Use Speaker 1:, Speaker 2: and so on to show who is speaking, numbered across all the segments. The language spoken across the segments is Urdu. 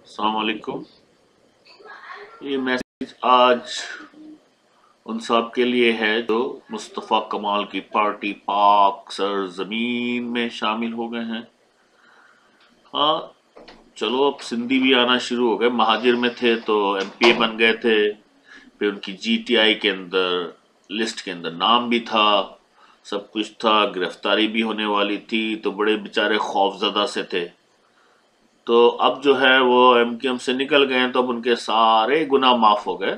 Speaker 1: السلام علیکم. یہ میسج آج ان سب کے لیے ہے جو مصطفیٰ کمال کی پارٹی پاک سرزمین میں شامل ہو گئے ہیں. ہاں چلو اب سندھی بھی آنا شروع ہو گئے. مہاجر میں تھے تو ایم پی اے بن گئے تھے، پھر ان کی جی ٹی آئی کے اندر لسٹ کے اندر نام بھی تھا، سب کچھ تھا، گرفتاری بھی ہونے والی تھی، تو بڑے بیچارے خوف زدہ سے تھے. تو اب جو ہے وہ ایم کیو ایم سے نکل گئے ہیں تو اب ان کے سارے گناہ معاف ہو گئے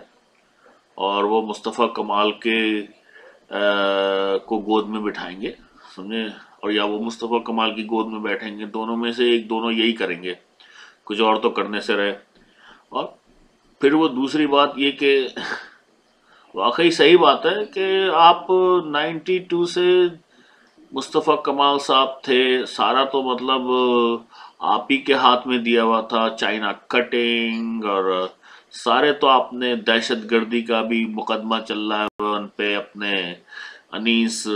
Speaker 1: اور وہ مصطفیٰ کمال کے کو گود میں بٹھائیں گے، سمجھے، اور یا وہ مصطفیٰ کمال کی گود میں بیٹھیں گے. دونوں میں سے ایک دونوں یہی کریں گے، کچھ اور تو کرنے سے رہے. اور پھر وہ دوسری بات یہ کہ واقعی صحیح بات ہے کہ آپ 92 سے مصطفیٰ کمال صاحب تھے، سارا تو مطلب آپ ہی کے ہاتھ میں دیا ہوا تھا، چائنا کٹنگ اور سارے تو آپ نے دہشت گردی کا بھی مقدمہ چل رہا ہے ان پہ، اپنے انیس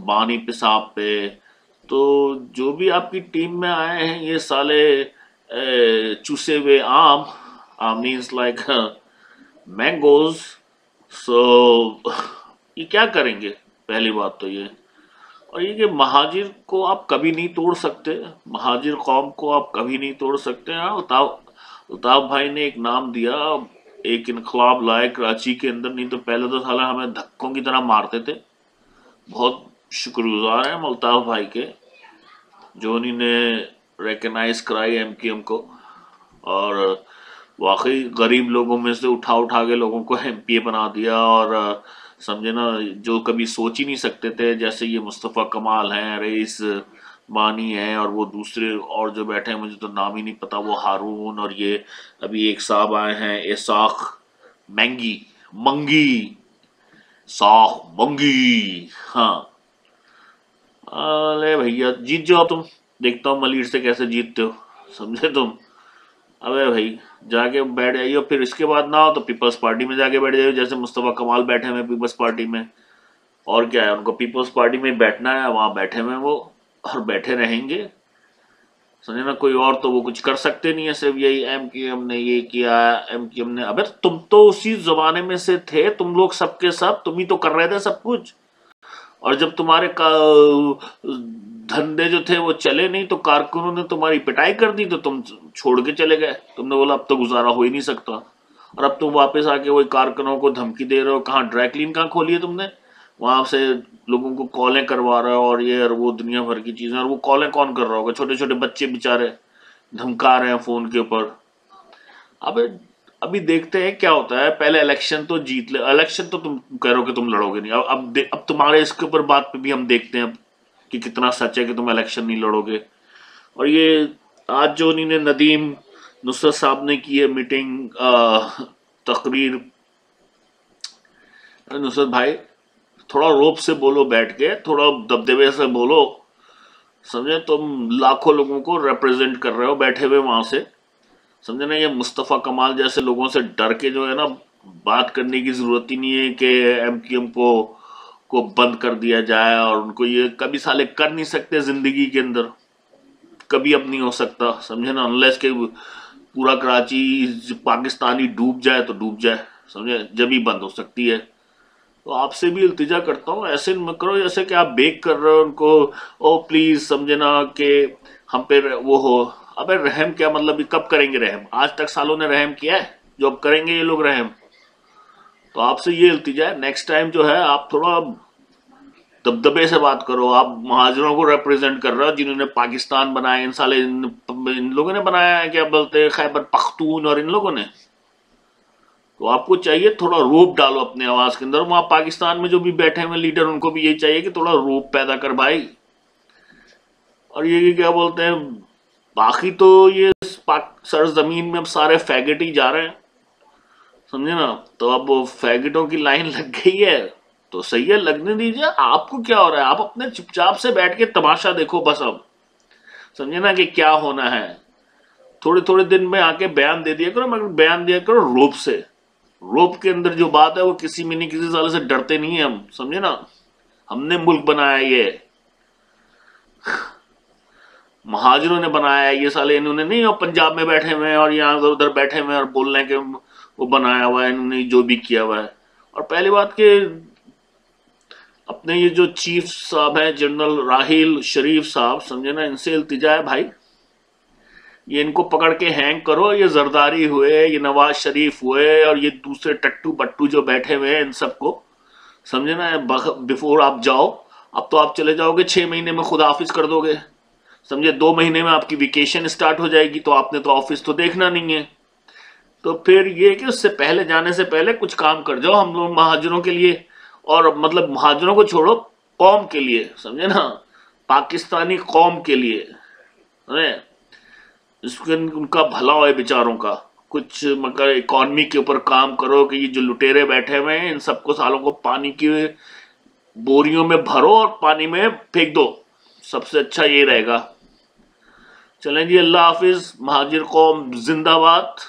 Speaker 1: بانی صاحب پہ. تو جو بھی آپ کی ٹیم میں آئے ہیں یہ سالے چوسے ہوئے آم مینس لائک مینگوز. سو یہ کیا کریں گے؟ پہلی بات تو یہ، اور یہ کہ مہاجر کو آپ کبھی نہیں توڑ سکتے، مہاجر قوم کو آپ کبھی نہیں توڑ سکتے. ہاں الطاف بھائی نے ایک نام دیا، ایک انقلاب لائے کراچی کے اندر، نہیں تو پہلے تو سالہ ہمیں دھکوں کی طرح مارتے تھے. بہت شکر گزار ہیں ہم الطاف بھائی کے جو انہوں نے ریکگنائز کرائی ایم کیو ایم کو، اور واقعی غریب لوگوں میں سے اٹھا کے لوگوں کو ایم پی اے بنا دیا. اور سمجھے نا، جو کبھی سوچ ہی نہیں سکتے تھے، جیسے یہ مصطفیٰ کمال ہیں، رئیس بانی ہیں، اور وہ دوسرے اور جو بیٹھے ہیں مجھے تو نام ہی نہیں پتا، وہ ہارون، اور یہ ابھی ایک صاحب آئے ہیں اساق منگی ساخ منگی. ہاں ارے بھیا جیت جاؤ تم، دیکھتا ہوں ملیٹ سے کیسے جیتتے ہو، سمجھے تم. ابے بھائی جا کے بیٹھ جائیے، پھر اس کے بعد نہ ہو تو پیپلز پارٹی میں جا کے بیٹھ جائیے، جیسے مصطفیٰ کمال بیٹھے ہوئے پیپلز پارٹی میں. اور کیا ہے، ان کو پیپلز پارٹی میں بیٹھنا ہے، وہاں بیٹھے ہوئے وہ اور بیٹھے رہیں گے، سمجھے نا. کوئی اور تو وہ کچھ کر سکتے نہیں ہے، صرف یہی ایم کیو ایم نے یہ کیا، ایم کیو ایم نے. ابے تم تو اسی زمانے میں سے تھے، تم لوگ سب کے سب تم ہی تو کر رہے تھے سب کچھ. اور جب تمہارے دھندے جو تھے وہ چلے نہیں تو کارکنوں نے تمہاری پٹائی کر دی، تو تم چھوڑ کے چلے گئے. تم نے بولا اب تو گزارا ہو ہی نہیں سکتا، اور اب تم واپس آ کے وہی کارکنوں کو دھمکی دے رہے ہو. کہاں ڈرائی کلین کہاں کھولی ہے تم نے؟ وہاں سے لوگوں کو کالیں کروا رہا ہے اور یہ اور وہ دنیا بھر کی چیزیں. اور وہ کالیں کون کر رہا ہوگا؟ چھوٹے چھوٹے بچے بےچارے دھمکا رہے ہیں فون کے اوپر. اب ابھی دیکھتے ہیں کیا ہوتا ہے. پہلے الیکشن تو جیت لے، الیکشن تو تم کہہ رہے ہو کہ تم لڑو گے نہیں. اب تمہارے اس کے اوپر بات پہ بھی ہم دیکھتے ہیں کہ کتنا سچ ہے کہ تم الیکشن نہیں لڑو گے. اور یہ آج جو انہوں نے ندیم نصرت صاحب نے کی ہے میٹنگ، تقریر، نصرت بھائی تھوڑا روپ سے بولو، بیٹھ کے تھوڑا دبدبے سے بولو، سمجھے. تم لاکھوں لوگوں کو ریپرزینٹ کر رہے ہو بیٹھے ہوئے وہاں سے، سمجھے نا. یہ مصطفیٰ کمال جیسے لوگوں سے ڈر کے جو ہے نا بات کرنے کی ضرورت ہی نہیں ہے کہ ایم کیو ایم کو بند کر دیا جائے. اور ان کو یہ کبھی سالے کر نہیں سکتے زندگی کے اندر، کبھی اب نہیں ہو سکتا، سمجھے نا. انلیس کہ پورا کراچی پاکستانی ڈوب جائے تو ڈوب جائے، سمجھے، جب ہی بند ہو سکتی ہے. تو آپ سے بھی التجا کرتا ہوں ایسے مت کرو جیسے کہ آپ بیک کر رہے ہو ان کو. او پلیز، سمجھے نا کہ ہم پہ وہ ہو. ابے رحم کیا مطلب؟ کب کریں گے رحم؟ آج تک سالوں نے رحم کیا ہے جو اب کریں گے یہ لوگ رحم؟ تو آپ سے یہ التجا ہے، نیکسٹ ٹائم جو ہے آپ تھوڑا دبدبے سے بات کرو. آپ مہاجروں کو ریپرزینٹ کر رہے ہو جنہوں نے پاکستان بنایا، ان لوگوں نے بنایا ہے، کیا بولتے، خیبر پختون اور ان لوگوں نے. تو آپ کو چاہیے تھوڑا روپ ڈالو اپنے آواز کے اندر. وہاں پاکستان میں جو بھی بیٹھے ہوئے لیڈر ان کو بھی یہی چاہیے کہ تھوڑا روپ پیدا کر بھائی. اور یہ کیا بولتے ہیں، باقی تو یہ سرزمین میں اب سارے فیگٹ ہی جا رہے ہیں، سمجھے نا. تو اب فیگٹوں کی لائن لگ گئی ہے تو صحیح ہے، لگنے دیجیے. آپ کو کیا ہو رہا ہے؟ آپ اپنے چپ چاپ سے بیٹھ کے تماشا دیکھو بس. اب سمجھے نا کہ کیا ہونا ہے. تھوڑے تھوڑے دن میں آ کے بیان دے دیا کرو، مگر بیان دیا کرو روپ سے. روپ کے اندر جو بات ہے وہ کسی میں نہیں، کسی سال سے ڈرتے نہیں ہیں ہم، سمجھے نا. ہم نے ملک بنایا یہ. مہاجروں نے بنایا ہے یہ سالے، انہوں نے نہیں، اور پنجاب میں بیٹھے ہوئے ہیں اور یہاں ادھر ادھر بیٹھے ہوئے ہیں اور بول رہے ہیں کہ وہ بنایا ہوا ہے انہوں نے جو بھی کیا ہوا ہے۔ اور پہلی بات کہ اپنے یہ جو چیف صاحب ہیں جنرل راحیل شریف صاحب، سمجھے نا، ان سے التجا ہے بھائی، یہ ان کو پکڑ کے ہینگ کرو، یہ زرداری ہوئے، یہ نواز شریف ہوئے، اور یہ دوسرے ٹٹو بٹو جو بیٹھے ہوئے ہیں، ان سب کو سمجھے نا، بفور آپ جاؤ، اب تو آپ چلے جاؤ گے 6 مہینے میں خدا حافظ کر دو گے، سمجھے 2 مہینے میں آپ کی ویکیشن اسٹارٹ ہو جائے گی، تو آپ نے تو آفس تو دیکھنا نہیں ہے۔ تو پھر یہ کہ اس سے پہلے جانے سے پہلے کچھ کام کر جاؤ ہم لوگ مہاجروں کے لیے، اور مطلب مہاجروں کو چھوڑو، قوم کے لیے، سمجھے نا، پاکستانی قوم کے لیے، سمجھے؟ اس کے ان کا بھلا ہوئے بیچاروں کا، کچھ مگر اکانومی کے اوپر کام کرو کہ یہ جو لٹیرے بیٹھے ہوئے ہیں ان سب کو سالوں کو پانی کی بوریوں میں بھرو اور پانی میں پھینک دو، سب سے اچھا یہ رہے گا۔ چلیں جی، اللہ حافظ، مہاجر قوم زندہ باد۔